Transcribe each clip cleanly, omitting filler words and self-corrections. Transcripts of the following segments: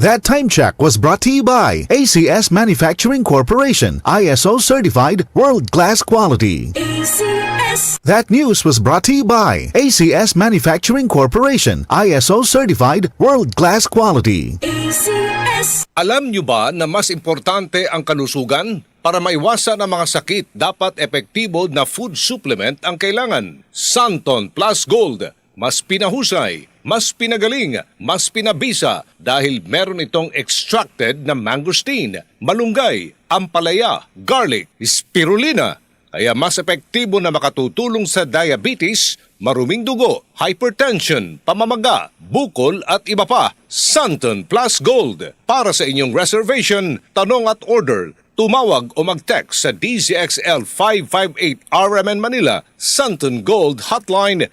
That time check was brought to you by ACS Manufacturing Corporation, ISO certified world-class quality. ACS. That news was brought to you by ACS Manufacturing Corporation, ISO certified world-class quality. ACS. Alam nyo ba na mas importante ang kalusugan? Para maiwasan ang mga sakit, dapat epektibo na food supplement ang kailangan. Santon Plus Gold. Mas pinahusay, mas pinagaling, mas pinabisa dahil meron itong extracted na mangosteen, malunggay, ampalaya, garlic, spirulina. Kaya mas epektibo na makatutulong sa diabetes, maruming dugo, hypertension, pamamaga, bukol at iba pa. Santon Plus Gold. Para sa inyong reservation, tanong at order, tumawag o mag-text sa DZXL 558 RMN Manila, Santon Gold Hotline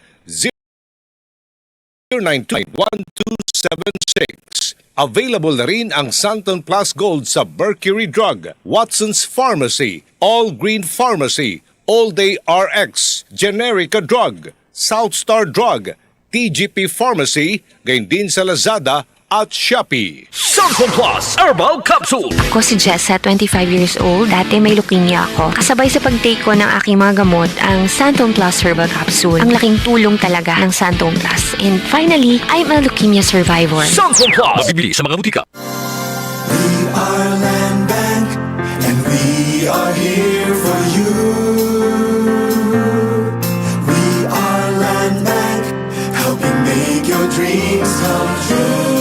0921-1276. Available na rin ang Santon Plus Gold sa Mercury Drug, Watson's Pharmacy, All Green Pharmacy, All Day RX, Generica Drug, Southstar Drug, TGP Pharmacy, gayon din sa Lazada at Shopee. Santon Plus Herbal Capsule. Ako si Jessa, 25 years old. Dati may leukemia ako. Kasabay sa pag-take ko ng aking mga gamot, ang Santon Plus Herbal Capsule. Ang laking tulong talaga ng Santon Plus. And finally, I'm a leukemia survivor. Santon Plus. Mabibili sa mga butika. We are Land Bank, and we are here for you. We are Land Bank, helping make your dreams come true.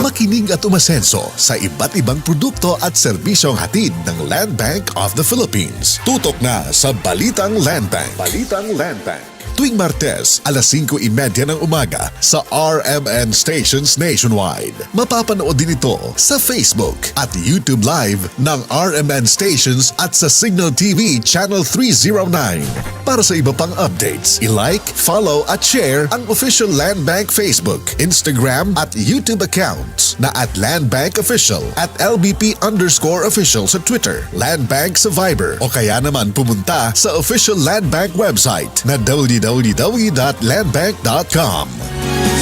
Makinig at umasenso sa iba't ibang produkto at serbisyong hatid ng Land Bank of the Philippines. Tutok na sa Balitang Land Bank. Balitang Land Bank. Tuwing Martes, alas 5:30 ng umaga sa RMN stations nationwide. Mapapanood din ito sa Facebook at YouTube Live ng RMN stations at sa Signal TV Channel 309. Para sa iba pang updates, i-like, follow at share ang official Land Bank Facebook, Instagram at YouTube accounts na at Land Bank Official at LBP_official sa Twitter, Land Bank sa Viber o kaya naman pumunta sa official Land Bank website na www.landbank.com.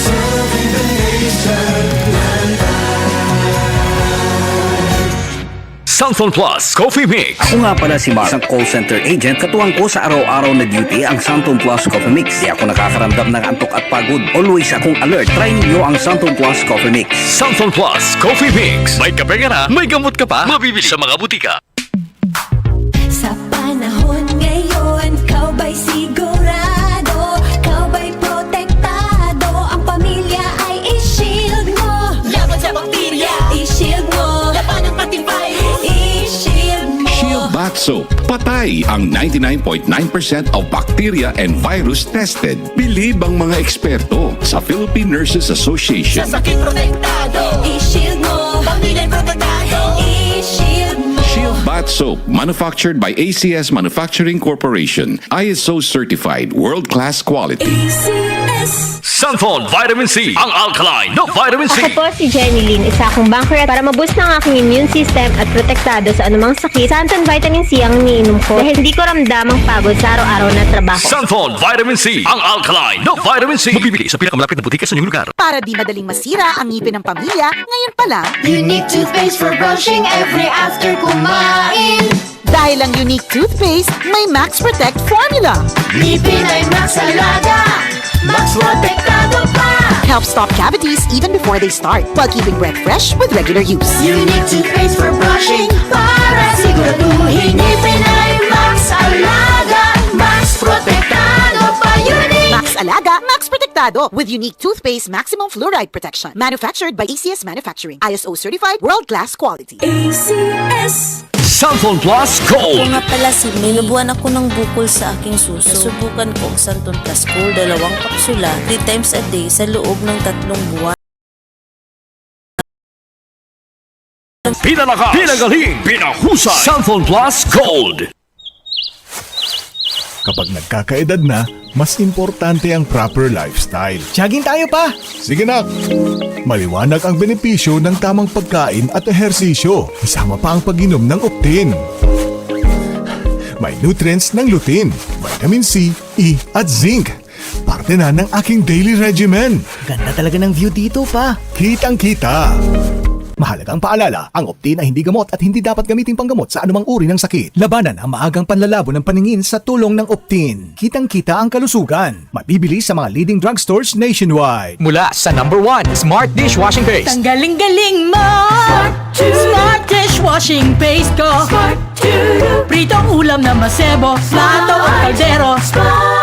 Serving the nation, Land Santon Plus Coffee Mix. Ako nga pala si Mark, isang call center agent. Katuwang ko sa araw-araw na duty ang Santon Plus Coffee Mix. Di ako nakakaramdam ng antok at pagod. Always akong alert. Try ninyo ang Santon Plus Coffee Mix. Santon Plus Coffee Mix. May kape ka na, may gamot ka pa. Mabibili sa mga butika. Sa panahon ngayon, kau ba'y sigurado? Kau ba'y protektado? Ang pamilya ay i-shield mo. Laban sa bakterya, i-shield mo. Laban ng pati virus, i-shield mo. Shield Bath Soap. Patay ang 99.9% of bacteria and virus tested. Believe ang mga eksperto sa Philippine Nurses Association. Sa sakit protektado, i-shield mo. Pamilya protektado, i-shield mo. Shield Bath Soap, manufactured by ACS Manufacturing Corporation. ISO certified, world-class quality. ACS. Santon Vitamin C. Ang alkaline no vitamin C. Ako po si Jenny Lynn, isa akong banker para maboost ng aking immune system at protektado sa anumang sakit. Santon Vitamin C ang iniinom ko dahil hindi ko ramdam ang pagod sa araw-araw na trabaho. Santon Vitamin C. Ang alkaline no vitamin C. Mabibili sa pinakamalapit na butika sa inyong lugar. Para di madaling masira ang ngipin ng pamilya, ngayon pa lang, Unique toothpaste for brushing every after kumain. dahil ang unique toothpaste may Max Protect formula. Ngipin ay Max Alaga, Max Protektado pa. Helps stop cavities even before they start while keeping breath fresh with regular use. Unique toothpaste for brushing para siguraduhin ngipin ay Max Alaga, Max Protektado pa. Unique Max Alaga, Max Protectado with unique toothpaste maximum fluoride protection. Manufactured by ACS Manufacturing. ISO certified world-class quality. ACS. Santon Plus Gold. Nga pala si may nabuhan ako ng bukol sa aking suso. Nasubukan ko ang Santon Plus Gold, 2 kapsula, 3 times a day sa loob ng 3 buwan. Pinalakas, pinagaling, pinahusay. Santon Plus Gold. Kapag nagkakaedad na, mas importante ang proper lifestyle. Jogging tayo pa! Sige na! Maliwanag ang benepisyo ng tamang pagkain at ehersisyo. Isama pa ang pag-inom ng Optin. May nutrients ng lutein, vitamin C, E at zinc parte na ng aking daily regimen. Ganda talaga ng view dito pa. Kitang-kita. Mahalagang paalala, ang Optin ay hindi gamot at hindi dapat gamitin panggamot sa anumang uri ng sakit. Labanan ang maagang panlalabo ng paningin sa tulong ng Optin. Kitang-kita ang kalusugan. Mabibili sa mga leading drugstores nationwide. Mula sa number 1, Smart Dishwashing Paste. Tanggaling-galing mo! Smart dishwashing paste ko! Pritong ulam na masebo, plato o kaldero.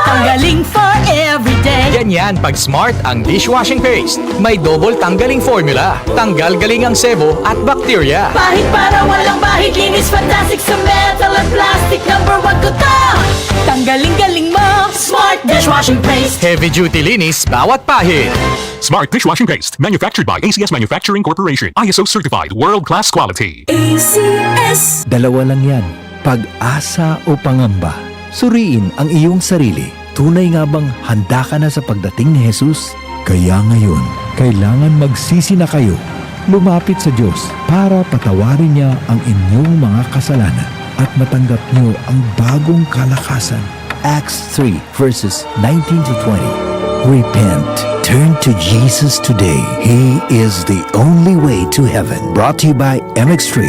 Tanggaling for everyday. Ganyan pag Smart ang dishwashing paste. May double tanggaling formula. Tanggal galing ang sebo at bakterya. Bahid para walang bahid, linis fantastic sa metal at plastic. Number 1 ko to! Tanggaling-galing mo! Smart dishwashing paste. Heavy duty linis bawat pahid. Smart Dishwashing Paste, manufactured by ACS Manufacturing Corporation. ISO certified, world-class quality. ACS. Dalawa lang yan, pag-asa o pangamba. Suriin ang iyong sarili. Tunay nga bang handa ka na sa pagdating ni Jesus? Kaya ngayon, kailangan magsisi na kayo. Lumapit sa Diyos para patawarin niya ang inyong mga kasalanan at matanggap niyo ang bagong kalakasan. Acts 3 verses 19 to 20. Repent. Turn to Jesus today. He is the only way to heaven. Brought to you by MX3.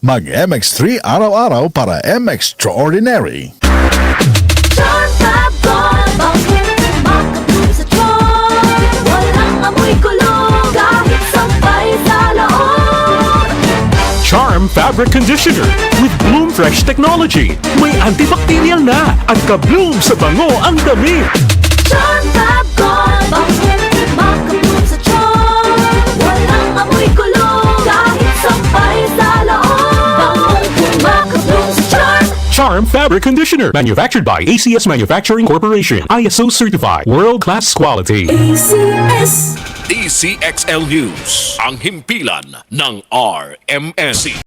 Mag-MX3 araw-araw para M-Extraordinary. Charm Fabric Conditioner with Bloom Fresh Technology. May antibacterial na at ka-bloom sa bango ang damit. Charm Fab Gold, makabloom sa charm. Walang amoy kulong, kahit sampay sa loob. Makabloom sa charm. Charm Fabric Conditioner, manufactured by ACS Manufacturing Corporation. ISO certified, world-class quality. ACS. DCXL News, ang himpilan ng RMNC.